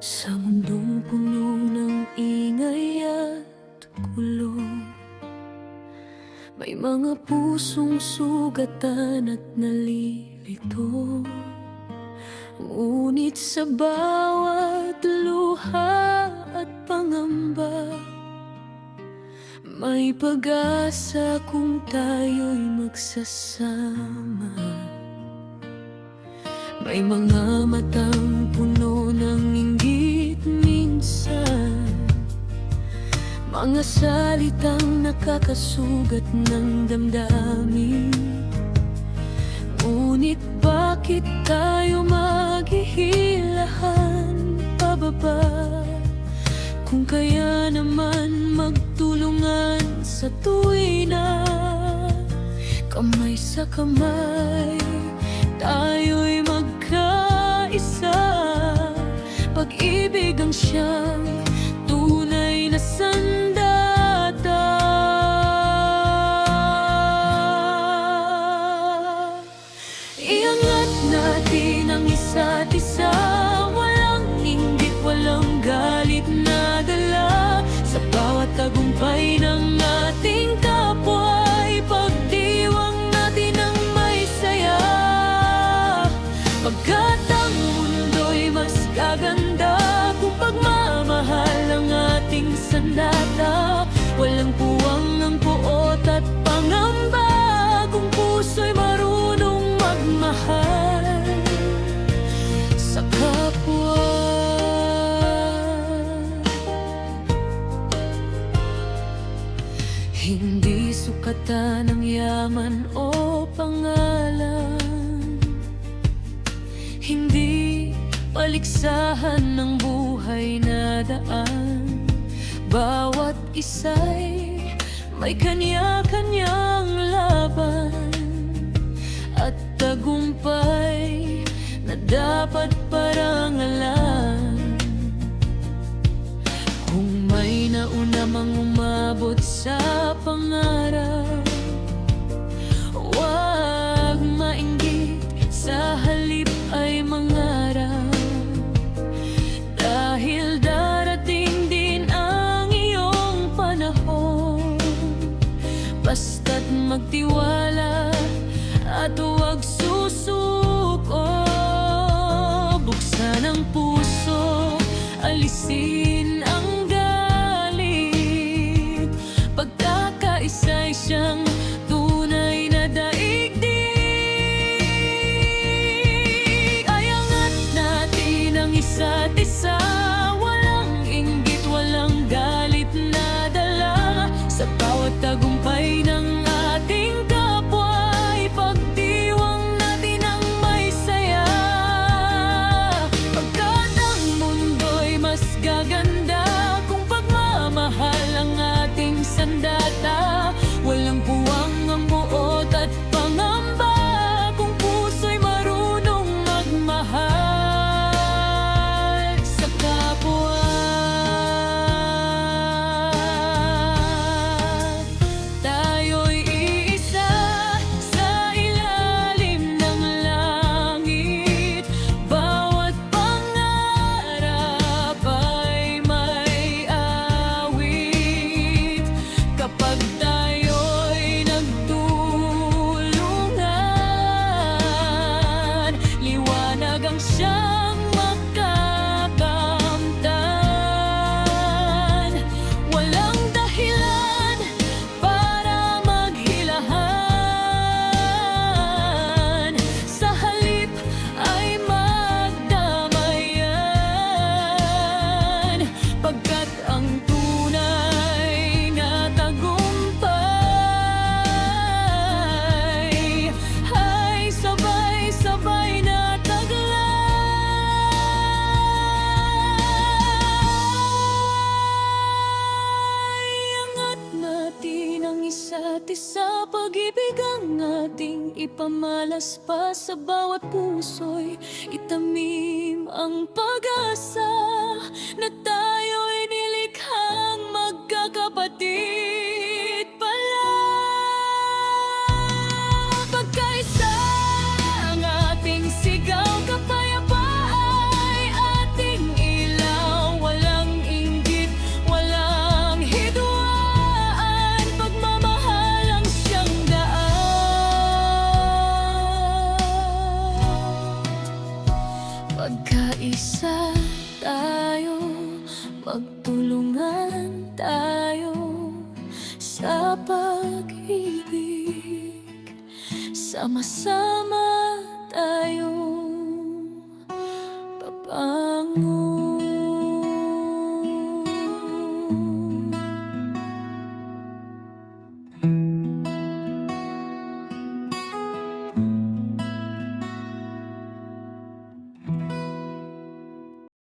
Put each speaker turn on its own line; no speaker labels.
Sa mundong puno ng ingay at gulo, may mga pusong sugatan at nalilito. Ngunit sa bawat luha at pangamba, may pag-asa kung tayo'y magsasama. May mga matang puno ng inggit minsan, mga salitang nakakasugat ng damdamin. Ngunit bakit tayo maghihilahan pababa, kung kaya naman magtulungan sa tuwina? Kamay sa kamay tayo'y magkaisa, pag-ibig ang siyang tunay na sandata. Iangat natin ang isa't isa, walang inggit, walang galit na dala. Sa bawat tagumpay ng ating kapwa'y pagdiwang natin ang may saya. Pagkat ang mundo'y mas gaganda kung pagmamahal ang ating sandata. Walang puwang ng puot at pangamba kung puso'y marunong magmahal sa kapwa. Hindi sukatan ng yaman o pangalan, hindi paligsahan ng buhay na daan. Bawat isa'y may kanya-kanyang laban at tagumpay na dapat parangalan. Kung may nauna mang umabot sa pangarap, huwag mainggit, sa halip ay mangarap. Dahil darating din ang iyong panahon, basta't magtiwala at huwag susuko. Buksan ang puso, alisin ang galit, pagkakaisa'y siyang tunay na daigdig. Ay angat natin ang isa't isa, walang inggit, walang galit na dala. Sa bawat tagumpay ng ating kapwa'y pagdiwang natin ang may saya. Pagkat ang mundo'y mas gaganda kung pagmamahal ang ating sandata. Walang puwang ang buot at pangamba kung puso'y marunong magmahal sa kapwa. Tayo'y iisa sa ilalim ng langit, bawat pangarap ay may awit. Kapag tayo'y nagtulungan, liwanag ang siyang makakamtan. Walang dahilan para maghilahan, sa halip ay magdamayan. Pagkat ang tunay na tagumpay ay sabay-sabay na taglay. Angat natin ang isa't isa, pag-ibig ang ating ipamalas pa. Sa bawat puso'y itamim ang pag-asa na tayo'y nilikhang magkakapatid pala. Pagkaisa ang ating sigaw, kapayapaan ay ating ilan. Mag-isa tayo, magtulungan tayo sa pag-ibig. Sama-sama tayo papango.